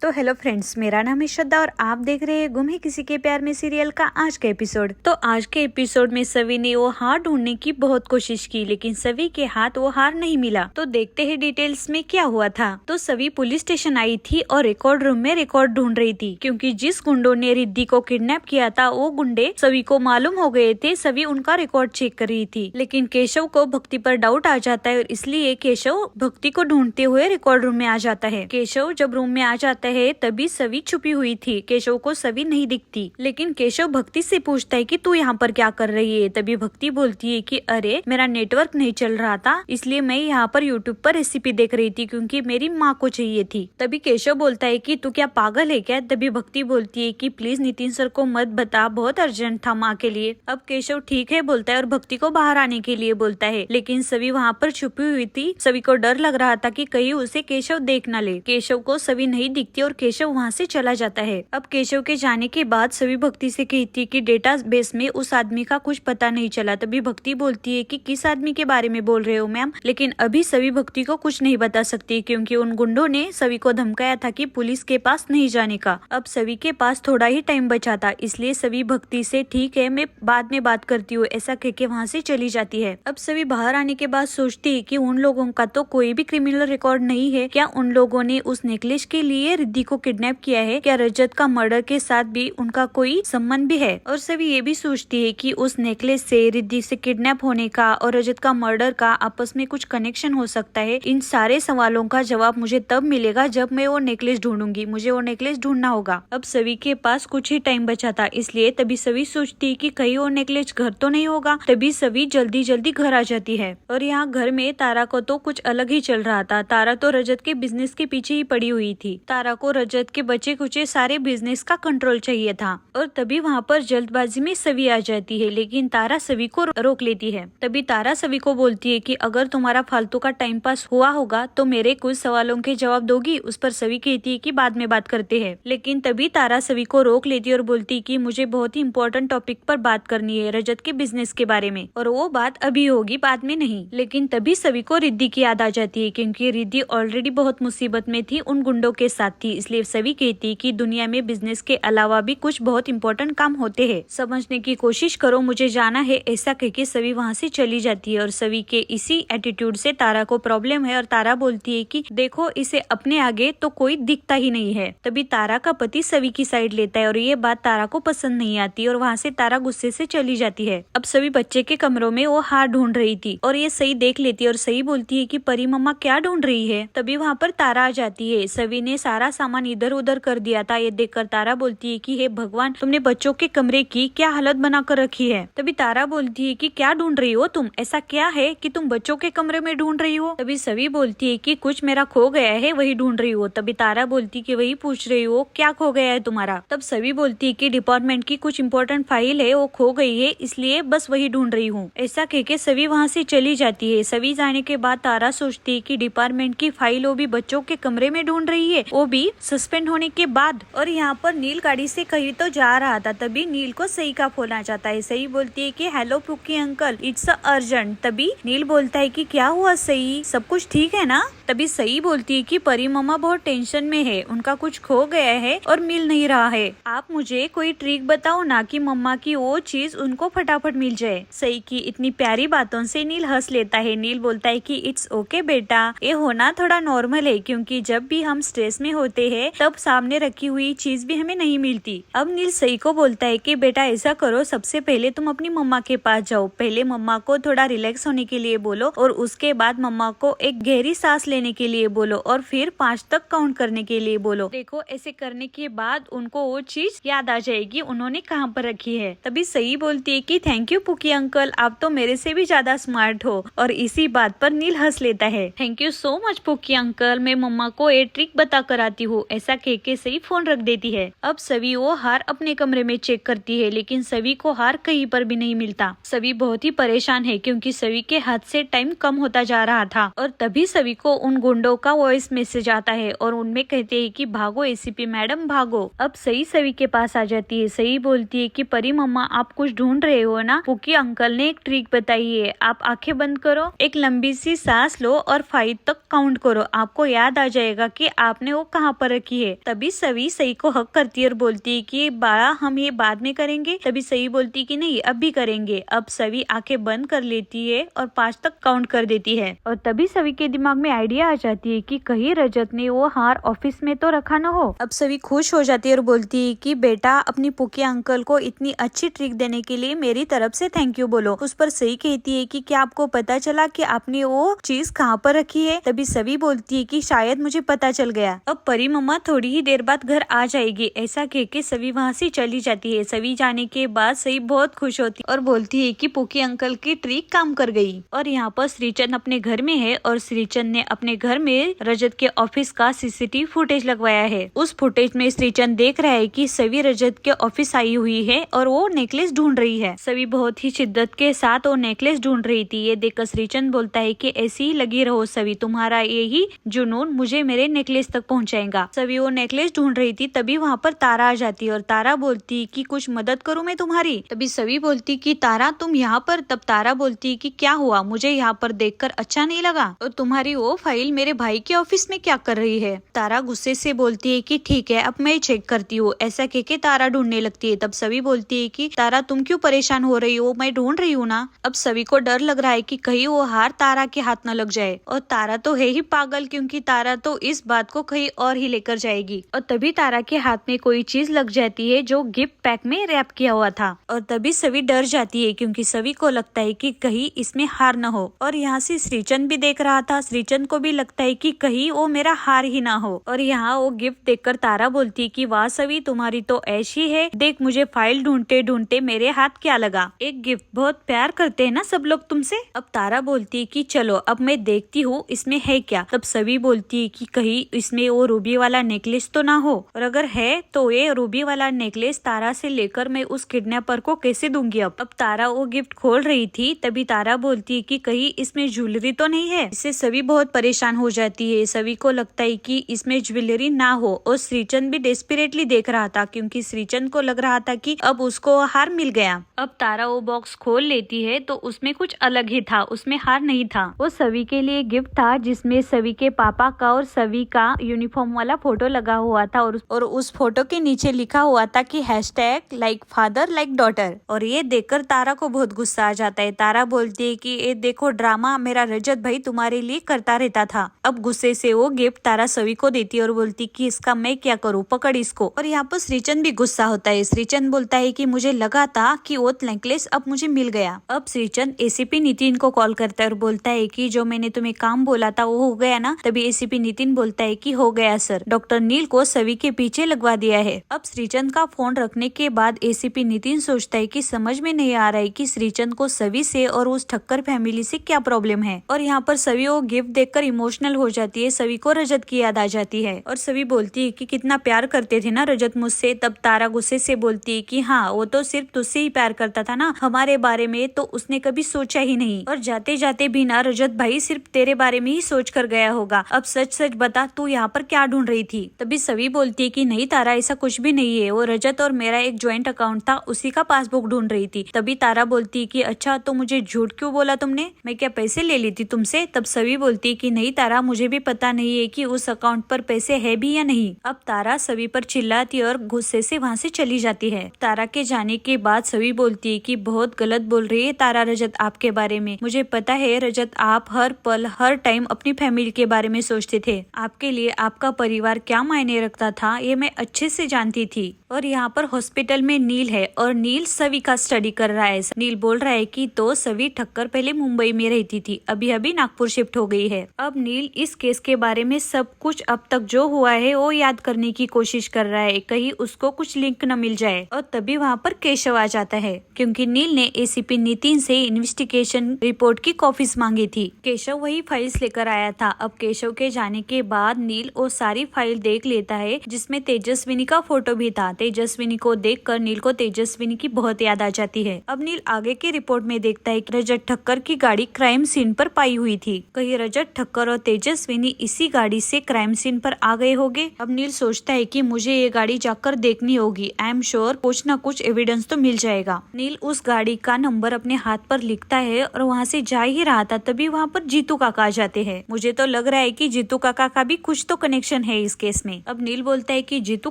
तो hello friends, मेरा नाम है श्रद्धा और आप देख रहे हैं गुम है किसी के प्यार में सीरियल का आज का एपिसोड। तो आज के एपिसोड में सवी ने वो हार ढूंढने की बहुत कोशिश की, लेकिन सवी के हाथ वो हार नहीं मिला। तो देखते हैं डिटेल्स में क्या हुआ था। तो सवी पुलिस स्टेशन आई थी और रिकॉर्ड रूम में रिकॉर्ड ढूंढ रही थी, क्योंकि जिस गुंडों ने रिद्धि को किडनैप किया था वो गुंडे सवी को मालूम हो गए थे। सवी उनका रिकॉर्ड चेक कर रही थी, लेकिन केशव को भक्ति पर डाउट आ जाता है और इसलिए केशव भक्ति को ढूंढते हुए रिकॉर्ड रूम में आ जाता है। केशव जब रूम में आ जाता है तभी सवी छुपी हुई थी। केशव को सवी नहीं दिखती, लेकिन केशव भक्ति से पूछता है कि तू यहाँ पर क्या कर रही है। तभी भक्ति बोलती है कि अरे मेरा नेटवर्क नहीं चल रहा था, इसलिए मैं यहाँ पर यूट्यूब पर रेसिपी देख रही थी, क्योंकि मेरी माँ को चाहिए थी। तभी केशव बोलता है कि तू क्या पागल है क्या। तभी भक्ति बोलती है कि प्लीज नितिन सर को मत बता, बहुत अर्जेंट था माँ के लिए। अब केशव ठीक है बोलता है और भक्ति को बाहर आने के लिए बोलता है, लेकिन सवी वहाँ पर छुपी हुई थी। सवी को डर लग रहा था कि कहीं उसे केशव देख न ले। केशव को सवी नहीं दिखती और केशव वहाँ से चला जाता है। अब केशव के जाने के बाद सभी भक्ति से कहती है कि डेटा बेस में उस आदमी का कुछ पता नहीं चला। तभी भक्ति बोलती है कि किस आदमी के बारे में बोल रहे हो मैम, लेकिन अभी सभी भक्ति को कुछ नहीं बता सकती, क्योंकि उन गुंडों ने सभी को धमकाया था कि पुलिस के पास नहीं जाने का। अब सभी के पास थोड़ा ही टाइम बचा था, इसलिए सभी भक्ति से ठीक है मैं बाद में बात करती हूँ ऐसा कहके वहाँ से चली जाती है। अब सभी बाहर आने के बाद सोचती है कि उन लोगों का तो कोई भी क्रिमिनल रिकॉर्ड नहीं है। क्या उन लोगों ने उस नेकलेस के लिए रिद्धि को किडनैप किया है? क्या रजत का मर्डर के साथ भी उनका कोई संबंध भी है? और सभी ये भी सोचती है कि उस नेकलेस से रिद्धि से किडनैप होने का और रजत का मर्डर का आपस में कुछ कनेक्शन हो सकता है। इन सारे सवालों का जवाब मुझे तब मिलेगा जब मैं वो नेकलेस ढूंढूंगी। मुझे वो नेकलेस ढूंढना होगा। अब सभी के पास कुछ ही टाइम बचा था, इसलिए तभी सभी सोचती है कि कहीं वो नेकलेस घर तो नहीं होगा। तभी सभी जल्दी जल्दी घर आ जाती है और यहाँ घर में तारा को तो कुछ अलग ही चल रहा था। तारा तो रजत के बिजनेस के पीछे ही पड़ी हुई थी। तारा को रजत के बचे कुचे सारे बिजनेस का कंट्रोल चाहिए था और तभी वहाँ पर जल्दबाजी में सवी आ जाती है, लेकिन तारा सवी को रोक लेती है। तभी तारा सवी को बोलती है कि अगर तुम्हारा फालतू का टाइम पास हुआ होगा तो मेरे कुछ सवालों के जवाब दोगी। उस पर सवी कहती है कि बाद में बात करते हैं, लेकिन तभी तारा सवी को रोक लेती है और बोलती है कि मुझे बहुत ही इम्पोर्टेंट टॉपिक पर बात करनी है, रजत के बिजनेस के बारे में, और वो बात अभी होगी बाद में नहीं। लेकिन तभी सवी को रिद्धि की याद आ जाती है, क्योंकि रिद्धि ऑलरेडी बहुत मुसीबत में थी, उन गुंडों के साथ थी। इसलिए सवी कहती है कि दुनिया में बिजनेस के अलावा भी कुछ बहुत इंपॉर्टेंट काम होते हैं, समझने की कोशिश करो, मुझे जाना है। ऐसा कहके सवी वहाँ से चली जाती है और सवी के इसी एटीट्यूड से तारा को प्रॉब्लम है और तारा बोलती है कि देखो इसे अपने आगे तो कोई दिखता ही नहीं है। तभी तारा का पति सवी की साइड लेता है और ये बात तारा को पसंद नहीं आती और वहाँ से तारा गुस्से से चली जाती है। अब सभी बच्चे के कमरों में वो हार ढूंढ रही थी और ये सही देख लेती है और सही बोलती है कि परी मम्मा क्या ढूंढ रही है। तभी वहाँ पर तारा आ जाती है। सवी ने सारा सामान इधर उधर कर दिया था। ये देखकर तारा बोलती है कि हे भगवान, तुमने बच्चों के कमरे की क्या हालत बना कर रखी है। तभी तारा बोलती है कि क्या ढूंढ रही हो तुम, ऐसा क्या है कि तुम बच्चों के कमरे में ढूंढ रही हो। तभी सभी बोलती है कि कुछ मेरा खो गया है, वही ढूंढ रही हो। तभी तारा बोलती है कि वही पूछ रही हो, क्या खो गया है तुम्हारा। तब सभी बोलती है कि डिपार्टमेंट की कुछ इंपॉर्टेंट फाइल है, वो खो गई है, इसलिए बस वही ढूंढ रही हूँ। ऐसा कहके सभी वहाँ से चली जाती है। सभी जाने के बाद तारा सोचती है कि डिपार्टमेंट की फाइल वो भी बच्चों के कमरे में ढूंढ रही है, वो भी सस्पेंड होने के बाद। और यहाँ पर नील गाड़ी से कहीं तो जा रहा था। तभी नील को सही का फोन आ जाता है। सही बोलती है कि हेलो पुक्की अंकल, इट्स अर्जेंट। तभी नील बोलता है कि क्या हुआ सही, सब कुछ ठीक है ना। तभी सही बोलती है कि परी मम्मा बहुत टेंशन में है, उनका कुछ खो गया है और मिल नहीं रहा है। आप मुझे कोई ट्रिक बताओ ना कि मम्मा की वो चीज उनको फटाफट मिल जाए। सही की इतनी प्यारी बातों से नील हंस लेता है। नील बोलता है कि इट्स ओके बेटा, ये होना थोड़ा नॉर्मल है, क्योंकि जब भी हम स्ट्रेस में होते हैं तब सामने रखी हुई चीज भी हमें नहीं मिलती। अब नील सही को बोलता है कि बेटा ऐसा करो, सबसे पहले तुम अपनी मम्मा के पास जाओ, पहले मम्मा को थोड़ा रिलैक्स होने के लिए बोलो और उसके बाद मम्मा को एक गहरी सांस लेने के लिए बोलो और फिर 5 तक काउंट करने के लिए बोलो। देखो ऐसे करने के बाद उनको वो चीज याद आ जाएगी उन्होंने कहाँ पर रखी है। तभी सही बोलती है कि थैंक यू पुकी अंकल, आप तो मेरे से भी ज्यादा स्मार्ट हो। और इसी बात पर नील हंस लेता है। Thank you so much पुकी uncle, मैं मम्मा को ये ट्रिक बता कर आती हूँ। ऐसा कह के सही फोन रख देती है। अब सभी वो हार अपने कमरे में चेक करती है, लेकिन सभी को हार कहीं पर भी नहीं मिलता। सभी बहुत ही परेशान है, क्योंकि सभी के हाथ से टाइम कम होता जा रहा था। और तभी सभी को उन गुंडों का वॉइस मैसेज आता है और उनमें कहते हैं कि भागो एसीपी मैडम भागो। अब सही सभी के पास आ जाती है। सही बोलती है कि परी मम्मा आप कुछ ढूंढ रहे हो ना, पुकी अंकल ने एक ट्रिक बताई है। आप आंखें बंद करो, एक लंबी सी सांस लो और 5 तक काउंट करो, आपको याद आ जाएगा कि आपने वो कहाँ कहाँ पर रखी है। तभी सवी सई को हक करती है और बोलती है कि बाड़ा हम ये बाद में करेंगे। तभी सई बोलती कि नहीं अब भी करेंगे। अब सवी आंखें बंद कर लेती है और 5 तक काउंट कर देती है। और तभी सवी के दिमाग में आइडिया आ जाती है कि कहीं रजत ने वो हार ऑफिस में तो रखा न हो। अब सवी खुश हो जाती है और बोलती है कि बेटा अपनी पुकी अंकल को इतनी अच्छी ट्रिक देने के लिए मेरी तरफ से थैंक यू बोलो। उस पर सही कहती है कि क्या आपको पता चला कि आपने वो चीज कहाँ पर रखी है। तभी सवी बोलती है कि शायद मुझे पता चल गया। अब परी मम्मा थोड़ी ही देर बाद घर आ जाएगी। ऐसा कह के सवी वहाँ से चली जाती है। सवी जाने के बाद सही बहुत खुश होती और बोलती है कि पुकी अंकल की ट्रिक काम कर गई। और यहाँ पर श्रीचंद अपने घर में है और श्रीचंद ने अपने घर में रजत के ऑफिस का सीसीटीवी फुटेज लगवाया है। उस फुटेज में श्रीचंद देख रहा है कि सवी रजत के ऑफिस आई हुई है और वो नेकलेस ढूंढ रही है। सवी बहुत ही शिद्दत के साथ वो नेकलेस ढूंढ रही थी। ये देखकर श्रीचंद बोलता है कि ऐसी ही लगी रहो सवी, तुम्हारा यही जुनून मुझे मेरे नेकलेस तक पहुंचाएगा। सवी वो नेकलेस ढूंढ रही थी। तभी वहाँ पर तारा आ जाती है और तारा बोलती कि कुछ मदद करूँ मैं तुम्हारी। तभी सवी बोलती कि तारा तुम यहाँ पर। तब तारा बोलती कि क्या हुआ, मुझे यहाँ पर देखकर अच्छा नहीं लगा और तुम्हारी वो फाइल मेरे भाई के ऑफिस में क्या कर रही है। तारा गुस्से से बोलती है कि ठीक है अब मैं चेक करती हूँ। ऐसा कह के तारा ढूंढने लगती है। तब सवी बोलती है कि तारा तुम क्यों परेशान हो रही हो, मैं ढूंढ रही हूँ ना। अब सवी को डर लग रहा है कि कहीं वो हार तारा के हाथ न लग जाए। और तारा तो है ही पागल, क्योंकि तारा तो इस बात को कहीं और ही लेकर जाएगी। और तभी तारा के हाथ में कोई चीज लग जाती है जो गिफ्ट पैक में रैप किया हुआ था। और तभी सवी डर जाती है क्योंकि सवी को लगता है कि कहीं इसमें हार न हो। और यहाँ से श्रीचंद भी देख रहा था। श्रीचंद को भी लगता है कि कहीं वो मेरा हार ही ना हो। और यहाँ वो गिफ्ट देखकर तारा बोलती है कि वाह सवी तुम्हारी तो ऐसी है, देख मुझे फाइल ढूंढते ढूंढते मेरे हाथ क्या लगा। एक गिफ्ट, बहुत प्यार करते हैं ना सब लोग तुमसे। अब तारा बोलती है कि चलो अब मैं देखती हूँ इसमें है क्या। तब सवी बोलती है कि कहीं इसमें वो रूबी वाला नेकलेस तो ना हो, और अगर है तो ये रूबी वाला नेकलेस तारा से लेकर मैं उस किडनैपर को कैसे दूंगी। अब तारा वो गिफ्ट खोल रही थी। तभी तारा बोलती है कि कहीं इसमें ज्वेलरी तो नहीं है। इससे सवी बहुत परेशान हो जाती है। सवी को लगता है कि इसमें ज्वेलरी ना हो। और श्रीचंद भी डेस्परेटली देख रहा था क्योंकि श्रीचंद को लग रहा था कि अब उसको हार मिल गया। अब तारा वो बॉक्स खोल लेती है तो उसमें कुछ अलग ही था, उसमें हार नहीं था। वो सवी के लिए गिफ्ट था जिसमें सवी के पापा का और सवी का यूनिफॉर्म वाला फोटो लगा हुआ था और उस फोटो के नीचे लिखा हुआ था कि hashtag like father like daughter. और ये देखकर तारा को बहुत गुस्सा आ जाता है। तारा बोलती है कि ये देखो ड्रामा मेरा रजत भाई तुम्हारे लिए करता रहता था। अब गुस्से से वो गिफ्ट तारा सवी को देती है और बोलती कि इसका मैं क्या करूँ, पकड़ इसको। और यहाँ पर श्रीचंद भी गुस्सा होता है। श्रीचंद बोलता है कि मुझे लगा था कि वो नेकलेस अब मुझे मिल गया। अब श्रीचंद एसीपी नितिन को कॉल करता है और बोलता है कि जो मैंने तुम्हें काम बोला था वो हो गया ना। तभी एसीपी नितिन बोलता है कि हो गया सर, डॉक्टर नील को सवी के पीछे लगवा दिया है। अब श्रीचंद का फोन रखने के बाद एसीपी नितिन सोचता है कि समझ में नहीं आ रहा है कि श्रीचंद को सवी से और उस ठक्कर फैमिली से क्या प्रॉब्लम है। और यहाँ पर सवी वो गिफ्ट देखकर इमोशनल हो जाती है। सवी को रजत की याद आ जाती है और सवी बोलती है कि कितना प्यार करते थे ना रजत मुझसे। तब तारा गुस्से से बोलती है कि हाँ वो तो सिर्फ तुझसे ही प्यार करता था ना, हमारे बारे में तो उसने कभी सोचा ही नहीं। और जाते जाते भी ना रजत भाई सिर्फ तेरे बारे में ही सोच कर गया होगा। अब सच सच बता तू यहाँ पर क्या ढूंढ रही थी। तभी सवी बोलती है कि नहीं तारा ऐसा कुछ भी नहीं है, वो रजत और मेरा एक ज्वाइंट अकाउंट था उसी का पासबुक ढूंढ रही थी। तभी तारा बोलती है कि अच्छा तो मुझे झूठ क्यों बोला तुमने, मैं क्या पैसे ले ली थी तुमसे। तब सवी बोलती है कि नहीं तारा मुझे भी पता नहीं है कि उस अकाउंट पर पैसे है भी या नहीं। अब तारा सवी पर चिल्लाती और गुस्से से वहाँ से चली जाती है। तारा के जाने के बाद सवी बोलती है कि बहुत गलत बोल रही है तारा रजत आपके बारे में। मुझे पता है रजत आप हर पल हर टाइम अपनी फैमिली के बारे में सोचते थे। आपके लिए आपका परिवार क्या मायने रखता था ये मैं अच्छे से जानती थी। और यहाँ पर हॉस्पिटल में नील है और नील सवी का स्टडी कर रहा है। नील बोल रहा है कि तो सवी ठक्कर पहले मुंबई में रहती थी, अभी अभी नागपुर शिफ्ट हो गई है। अब नील इस केस के बारे में सब कुछ अब तक जो हुआ है वो याद करने की कोशिश कर रहा है, कहीं उसको कुछ लिंक न मिल जाए। और तभी वहाँ पर केशव आ जाता है क्योंकि नील ने एसीपी नितिन से इन्वेस्टिगेशन रिपोर्ट की कॉपीज मांगी थी। केशव वही फाइल्स लेकर आया था। अब केशव के जाने के बाद नील वो सारी फाइल देख लेता है जिसमें तेजस्विनी का फोटो भी था। तेजस्विनी को देखकर नील को तेजस्विनी की बहुत याद आ जाती है। अब नील आगे की रिपोर्ट में देखता है कि रजत ठक्कर की गाड़ी क्राइम सीन पर पाई हुई थी। कहीं रजत ठक्कर और तेजस्विनी इसी गाड़ी से क्राइम सीन पर आ गए होंगे। अब नील सोचता है कि मुझे ये गाड़ी जाकर देखनी होगी, आई एम श्योर कुछ न कुछ एविडेंस तो मिल जाएगा। नील उस गाड़ी का नंबर अपने हाथ पर लिखता है और वहाँ से जा ही रहा था तभी वहाँ पर जीतू काका आ जाते हैं। मुझे तो लग रहा है कि जीतू काका का भी कुछ तो कनेक्शन एक्शन है इस केस में। अब नील बोलता है कि जीतू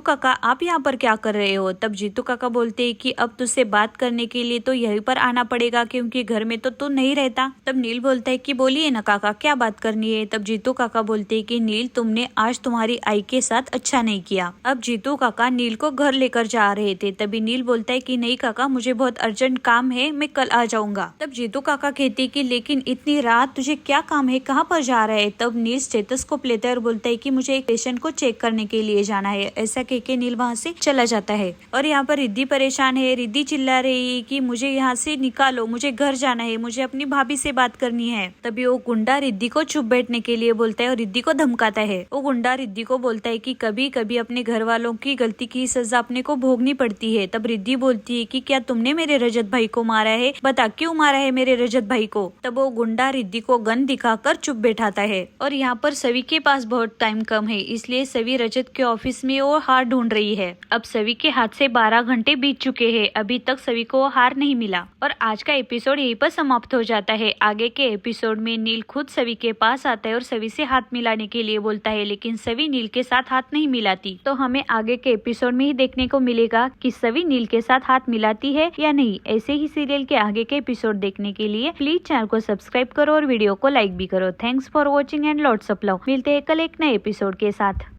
काका आप यहाँ पर क्या कर रहे हो। तब जीतू काका बोलते हैं कि अब तुझसे बात करने के लिए तो यहीं पर आना पड़ेगा क्योंकि घर में तो तू नहीं रहता। तब नील बोलता है कि बोलिए ना काका क्या बात करनी है। तब जीतू काका बोलते हैं कि नील तुमने आज तुम्हारी आई के साथ अच्छा नहीं किया। अब जीतू काका नील को घर लेकर जा रहे थे। तभी नील बोलता है कि नहीं काका मुझे बहुत अर्जेंट काम है, मैं कल आ जाऊंगा। तब जीतू काका कहते हैं कि लेकिन इतनी रात तुझे क्या काम है, कहाँ पर जा रहा है। तब नील स्टेथोस्कोप लेता है और बोलता है कि मुझे एक पेशेंट को चेक करने के लिए जाना है। ऐसा कह के नील वहाँ से चला जाता है। और यहाँ पर रिद्धि परेशान है। रिद्धि चिल्ला रही है कि मुझे यहाँ से निकालो, मुझे घर जाना है, मुझे अपनी भाभी से बात करनी है। तभी वो गुंडा रिद्धि को चुप बैठने के लिए बोलता है और रिद्धि को धमकाता है। वो गुंडा रिद्धि को बोलता है कि कभी कभी अपने घर वालों की गलती की सजा अपने को भोगनी पड़ती है। तब रिद्धि बोलती है कि क्या तुमने मेरे रजत भाई को मारा है, बता क्यों मारा है मेरे रजत भाई को। तब वो गुंडा रिद्धि को गन दिखाकर चुप बैठाता है। और यहाँ पर सवी के पास बहुत टाइम कम है, इसलिए सवी रजत के ऑफिस में वो हार ढूंढ रही है। अब सवी के हाथ से 12 घंटे बीत चुके हैं, अभी तक सवी को वो हार नहीं मिला। और आज का एपिसोड यहीं पर समाप्त हो जाता है। आगे के एपिसोड में नील खुद सवी के पास आता है और सवी से हाथ मिलाने के लिए बोलता है, लेकिन सवी नील के साथ हाथ नहीं मिलाती। तो हमें आगे के एपिसोड में ही देखने को मिलेगा कि सवी नील के साथ हाथ मिलाती है या नहीं। ऐसे ही सीरियल के आगे के एपिसोड देखने के लिए प्लीज चैनल को सब्सक्राइब करो और वीडियो को लाइक भी करो। Thanks for watching and lots of love. मिलते हैं कल एक नए एपिसोड के साथ।